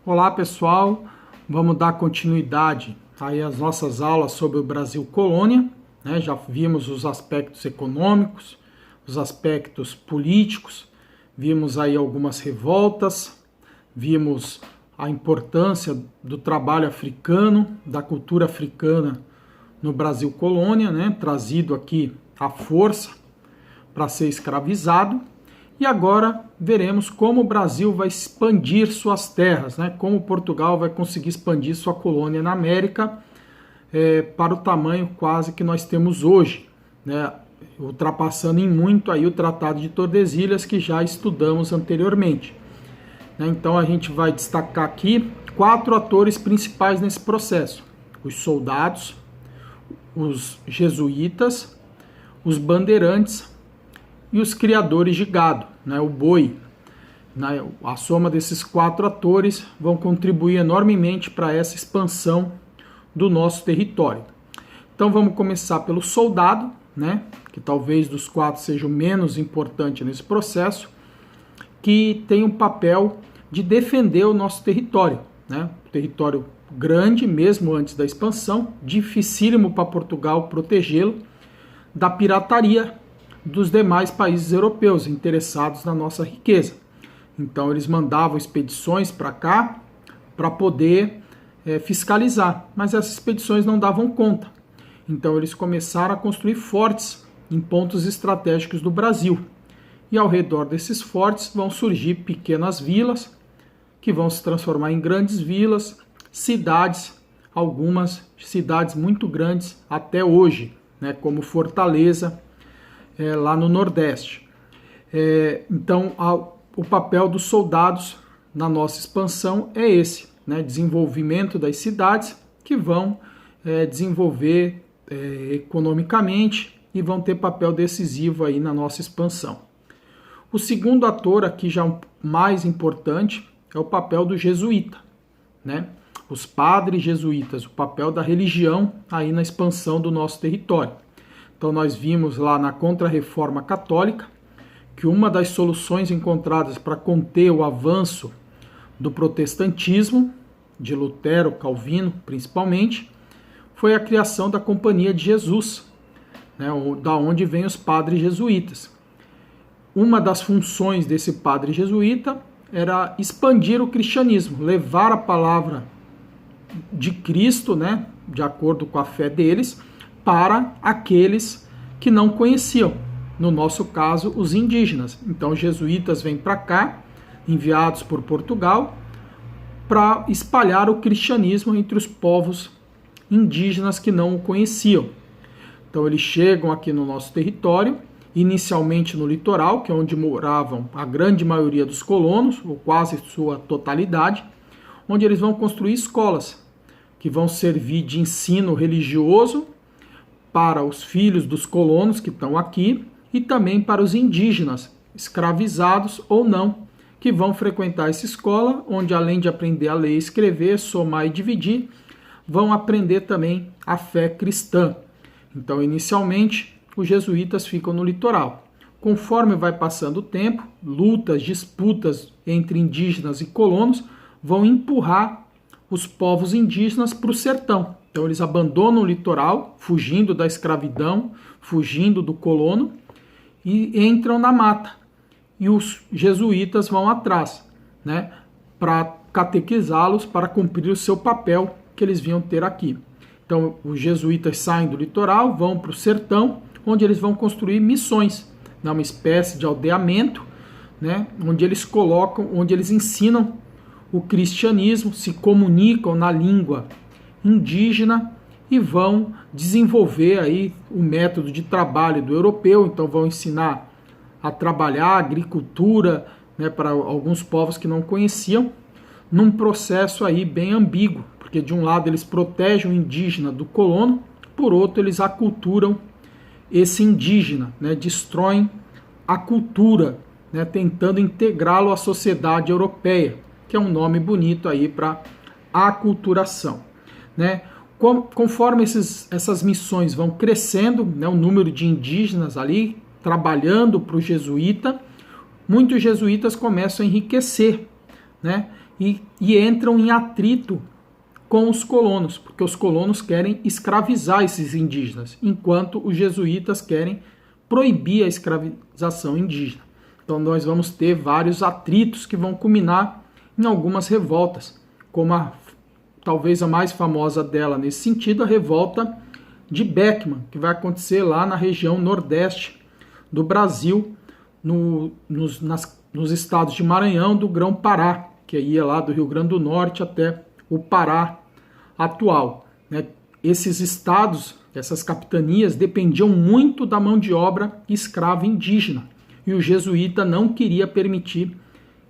Olá pessoal, vamos dar continuidade aí às nossas aulas sobre o Brasil colônia, né? Já vimos os aspectos econômicos, os aspectos políticos, vimos aí algumas revoltas, vimos a importância do trabalho africano, da cultura africana no Brasil colônia, né? Trazido aqui à força para ser escravizado. E agora veremos como o Brasil vai expandir suas terras, né? Como Portugal vai conseguir expandir sua colônia na América para o tamanho quase que nós temos hoje, né? Ultrapassando em muito aí o Tratado de Tordesilhas, que já estudamos anteriormente. Então a gente vai destacar aqui 4 atores principais nesse processo: os soldados, os jesuítas, os bandeirantes e os criadores de gado, né, o boi. A soma desses 4 atores vão contribuir enormemente para essa expansão do nosso território. Então vamos começar pelo soldado, né, que talvez dos 4 seja o menos importante nesse processo, que tem um papel de defender o nosso território, né, território grande, mesmo antes da expansão, dificílimo para Portugal protegê-lo da pirataria dos demais países europeus interessados na nossa riqueza. Então eles mandavam expedições para cá para poder fiscalizar, mas essas expedições não davam conta. Então eles começaram a construir fortes em pontos estratégicos do Brasil. E ao redor desses fortes vão surgir pequenas vilas, que vão se transformar em grandes vilas, cidades, algumas cidades muito grandes até hoje, né, como Fortaleza, lá no Nordeste. Então, o papel dos soldados na nossa expansão é esse, né? Desenvolvimento das cidades que vão desenvolver economicamente e vão ter papel decisivo aí na nossa expansão. O segundo ator aqui, já mais importante, é o papel do jesuíta, né? Os padres jesuítas, o papel da religião aí na expansão do nosso território. Então nós vimos lá na Contra-Reforma Católica que uma das soluções encontradas para conter o avanço do protestantismo, de Lutero, Calvino principalmente, foi a criação da Companhia de Jesus, né, da onde vêm os padres jesuítas. Uma das funções desse padre jesuíta era expandir o cristianismo, levar a palavra de Cristo, né, de acordo com a fé deles, para aqueles que não conheciam, no nosso caso, os indígenas. Então, os jesuítas vêm para cá, enviados por Portugal, para espalhar o cristianismo entre os povos indígenas que não o conheciam. Então, eles chegam aqui no nosso território, inicialmente no litoral, que é onde moravam a grande maioria dos colonos, ou quase sua totalidade, onde eles vão construir escolas, que vão servir de ensino religioso para os filhos dos colonos que estão aqui e também para os indígenas, escravizados ou não, que vão frequentar essa escola, onde além de aprender a ler, escrever, somar e dividir, vão aprender também a fé cristã. Então, inicialmente, os jesuítas ficam no litoral. Conforme vai passando o tempo, lutas, disputas entre indígenas e colonos vão empurrar os povos indígenas para o sertão. Então eles abandonam o litoral, fugindo da escravidão, fugindo do colono, e entram na mata. E os jesuítas vão atrás, né, para catequizá-los, para cumprir o seu papel que eles vinham ter aqui. Então os jesuítas saem do litoral, vão para o sertão, onde eles vão construir missões, né, uma espécie de aldeamento, né, onde eles ensinam o cristianismo, se comunicam na língua indígena e vão desenvolver aí o método de trabalho do europeu. Então vão ensinar a trabalhar a agricultura, né, para alguns povos que não conheciam, num processo aí bem ambíguo, porque de um lado eles protegem o indígena do colono, por outro eles aculturam esse indígena, né, destroem a cultura, né, tentando integrá-lo à sociedade europeia, que é um nome bonito aí para aculturação, né? Conforme essas missões vão crescendo, né, o número de indígenas ali trabalhando para o jesuíta, muitos jesuítas começam a enriquecer, né? e entram em atrito com os colonos, porque os colonos querem escravizar esses indígenas, enquanto os jesuítas querem proibir a escravização indígena. Então nós vamos ter vários atritos que vão culminar em algumas revoltas, como talvez a mais famosa dela nesse sentido, a revolta de Beckman, que vai acontecer lá na região nordeste do Brasil, nos estados de Maranhão, do Grão-Pará, que ia lá do Rio Grande do Norte até o Pará atual. Né? Esses estados, essas capitanias, dependiam muito da mão de obra escrava indígena, e o jesuíta não queria permitir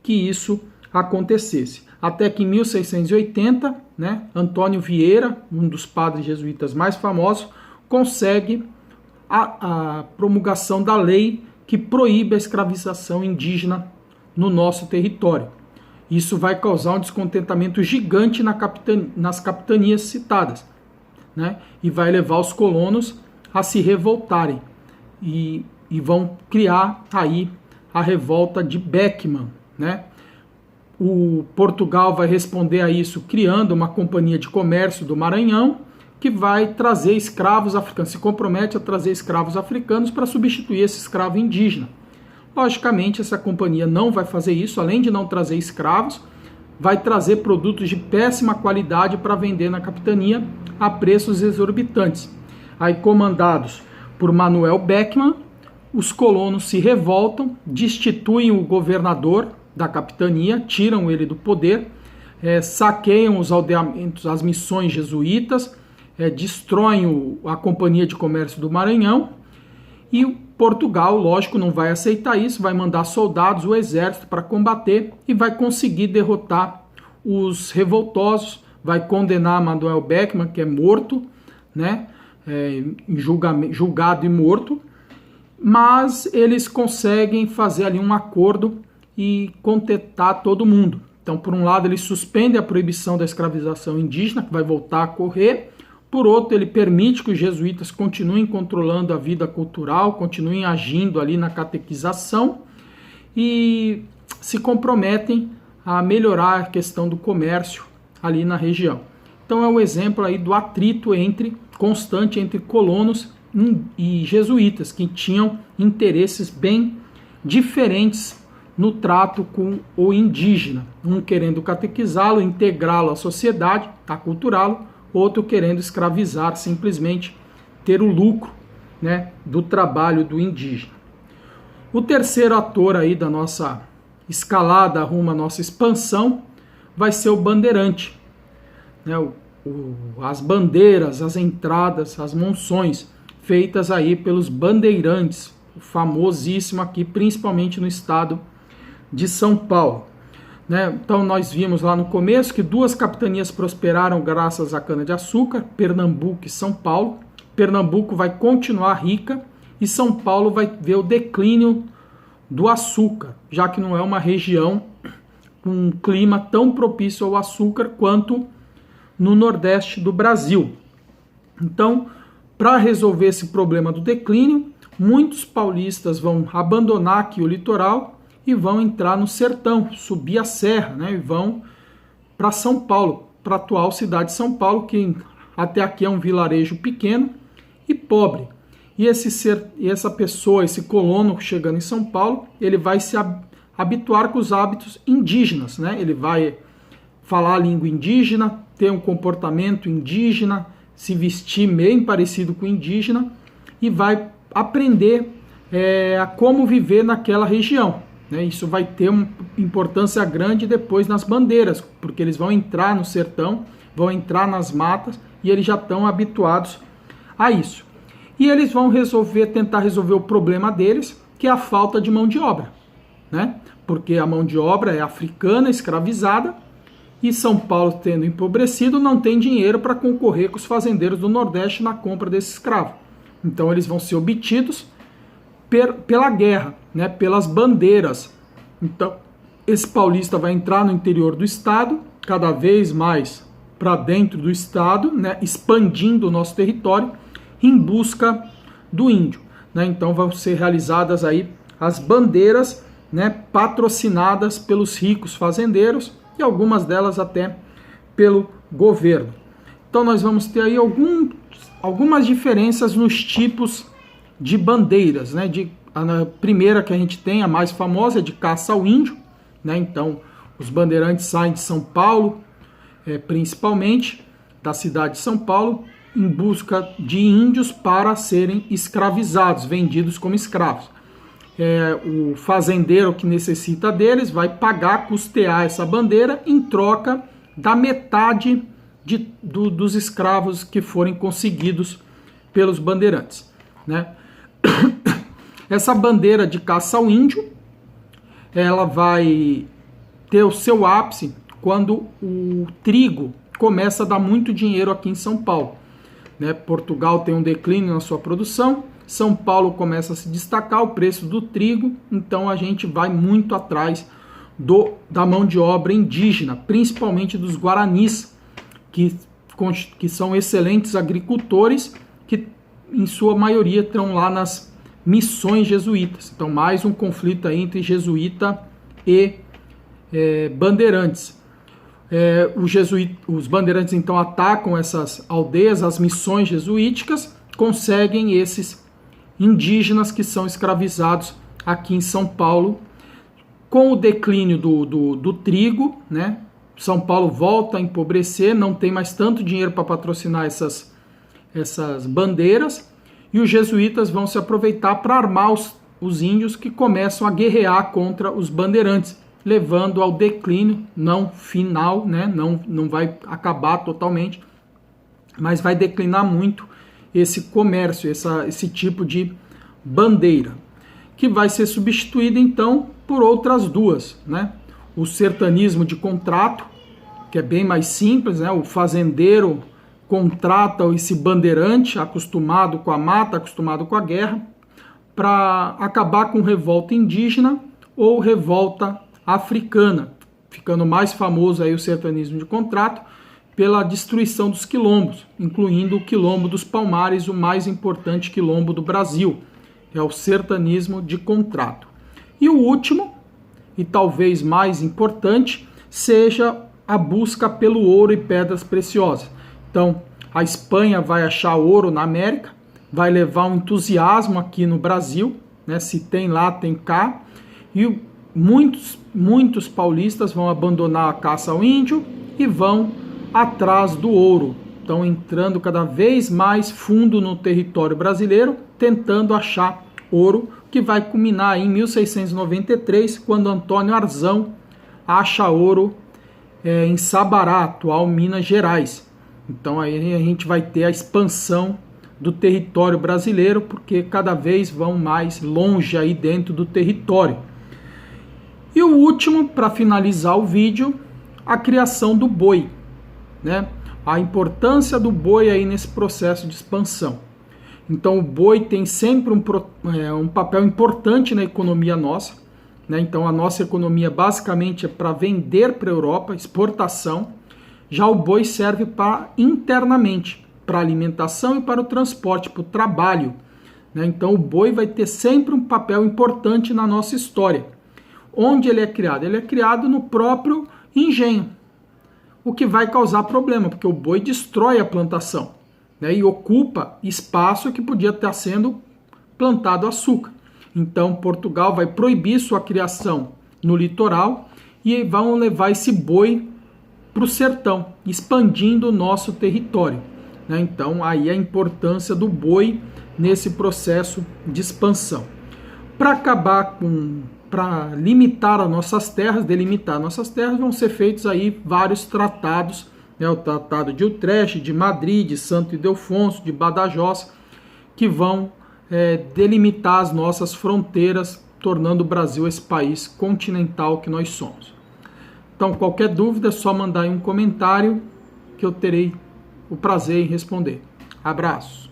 que isso acontecesse. Até que em 1680, né, Antônio Vieira, um dos padres jesuítas mais famosos, consegue a promulgação da lei que proíbe a escravização indígena no nosso território. Isso vai causar um descontentamento gigante nas capitanias citadas, né, e vai levar os colonos a se revoltarem e vão criar aí a revolta de Beckman, né? O Portugal vai responder a isso criando uma companhia de comércio do Maranhão, que vai trazer escravos africanos, se compromete a trazer escravos africanos para substituir esse escravo indígena. Logicamente, essa companhia não vai fazer isso, além de não trazer escravos, vai trazer produtos de péssima qualidade para vender na capitania a preços exorbitantes. Aí, comandados por Manuel Beckman, os colonos se revoltam, destituem o governador da capitania, tiram ele do poder, saqueiam os aldeamentos, as missões jesuítas, destroem a Companhia de Comércio do Maranhão, e Portugal, lógico, não vai aceitar isso, vai mandar soldados, o exército, para combater e vai conseguir derrotar os revoltosos, vai condenar Manuel Beckman, que é morto, né, julgado e morto, mas eles conseguem fazer ali um acordo e contentar todo mundo. Então, por um lado, ele suspende a proibição da escravização indígena, que vai voltar a correr. Por outro, ele permite que os jesuítas continuem controlando a vida cultural, continuem agindo ali na catequização e se comprometem a melhorar a questão do comércio ali na região. Então, é um exemplo aí do atrito constante entre colonos e jesuítas, que tinham interesses bem diferentes no trato com o indígena, um querendo catequizá-lo, integrá-lo à sociedade, aculturá-lo, outro querendo escravizar, simplesmente ter o lucro, né, do trabalho do indígena. O terceiro ator aí da nossa escalada rumo à nossa expansão vai ser o bandeirante, né, as bandeiras, as entradas, as monções feitas aí pelos bandeirantes, famosíssimo aqui, principalmente no estado de São Paulo. Né? Então nós vimos lá no começo que duas capitanias prosperaram graças à cana-de-açúcar, Pernambuco e São Paulo. Pernambuco vai continuar rica e São Paulo vai ver o declínio do açúcar, já que não é uma região com um clima tão propício ao açúcar quanto no Nordeste do Brasil. Então, para resolver esse problema do declínio, muitos paulistas vão abandonar aqui o litoral e vão entrar no sertão, subir a serra, né, e vão para São Paulo, para a atual cidade de São Paulo, que até aqui é um vilarejo pequeno e pobre. E essa pessoa, esse colono chegando em São Paulo, ele vai se habituar com os hábitos indígenas, né? Ele vai falar a língua indígena, ter um comportamento indígena, se vestir bem parecido com o indígena e vai aprender a como viver naquela região. Né? Isso vai ter uma importância grande depois nas bandeiras, porque eles vão entrar no sertão, vão entrar nas matas e eles já estão habituados a isso. E eles vão tentar resolver o problema deles, que é a falta de mão de obra, né? Porque a mão de obra é africana, escravizada, e São Paulo, tendo empobrecido, não tem dinheiro para concorrer com os fazendeiros do Nordeste na compra desse escravo. Então eles vão ser obtidos pela guerra, né? Pelas bandeiras. Então esse paulista vai entrar no interior do estado, cada vez mais para dentro do estado, né? Expandindo o nosso território em busca do índio, né? Então vão ser realizadas aí as bandeiras, né? Patrocinadas pelos ricos fazendeiros, e algumas delas até pelo governo. Então nós vamos ter aí algumas diferenças nos tipos de bandeiras, né? A primeira que a gente tem, a mais famosa, é de caça ao índio, né? Então os bandeirantes saem de São Paulo, principalmente da cidade de São Paulo, em busca de índios para serem escravizados, vendidos como escravos. O fazendeiro que necessita deles vai pagar, custear essa bandeira em troca da metade dos escravos que forem conseguidos pelos bandeirantes, né? Essa bandeira de caça ao índio, ela vai ter o seu ápice quando o trigo começa a dar muito dinheiro aqui em São Paulo, né? Portugal tem um declínio na sua produção, São Paulo começa a se destacar o preço do trigo, então a gente vai muito atrás da mão de obra indígena, principalmente dos guaranis, que são excelentes agricultores, que em sua maioria estão lá nas missões jesuítas. Então mais um conflito aí entre jesuíta e bandeirantes. Os bandeirantes então atacam essas aldeias, as missões jesuíticas, conseguem esses indígenas que são escravizados aqui em São Paulo. Com o declínio do trigo, né, São Paulo volta a empobrecer, não tem mais tanto dinheiro para patrocinar essas bandeiras, e os jesuítas vão se aproveitar para armar os índios, que começam a guerrear contra os bandeirantes, levando ao declínio, não final, né, não vai acabar totalmente, mas vai declinar muito esse comércio, esse tipo de bandeira, que vai ser substituída então por outras duas, né? O sertanismo de contrato, que é bem mais simples, né? O fazendeiro contrata esse bandeirante acostumado com a mata, acostumado com a guerra, para acabar com revolta indígena ou revolta africana, ficando mais famoso aí o sertanismo de contrato pela destruição dos quilombos, incluindo o quilombo dos Palmares, o mais importante quilombo do Brasil. É o sertanismo de contrato. E o último, e talvez mais importante, seja a busca pelo ouro e pedras preciosas. Então, a Espanha vai achar ouro na América, vai levar um entusiasmo aqui no Brasil, né? Se tem lá, tem cá, e muitos paulistas vão abandonar a caça ao índio e vão atrás do ouro. Estão entrando cada vez mais fundo no território brasileiro, tentando achar ouro, que vai culminar em 1693, quando Antônio Arzão acha ouro em Sabará, atual Minas Gerais. Então aí a gente vai ter a expansão do território brasileiro, porque cada vez vão mais longe aí dentro do território. E o último, para finalizar o vídeo, a criação do boi, né? A importância do boi aí nesse processo de expansão. Então o boi tem sempre um papel importante na economia nossa, né? Então a nossa economia basicamente é para vender para a Europa, exportação. Já o boi serve para internamente, para alimentação e para o transporte, para o trabalho, né? Então o boi vai ter sempre um papel importante na nossa história. Onde ele é criado? Ele é criado no próprio engenho, o que vai causar problema, porque o boi destrói a plantação, né, e ocupa espaço que podia estar sendo plantado açúcar. Então Portugal vai proibir sua criação no litoral e vão levar esse boi para o sertão, expandindo o nosso território, né? Então aí a importância do boi nesse processo de expansão. Para limitar as nossas terras, delimitar nossas terras, vão ser feitos aí vários tratados, né? O Tratado de Utrecht, de Madrid, de Santo Ildefonso, de Badajoz, que vão delimitar as nossas fronteiras, tornando o Brasil esse país continental que nós somos. Então, qualquer dúvida é só mandar aí um comentário que eu terei o prazer em responder. Abraço!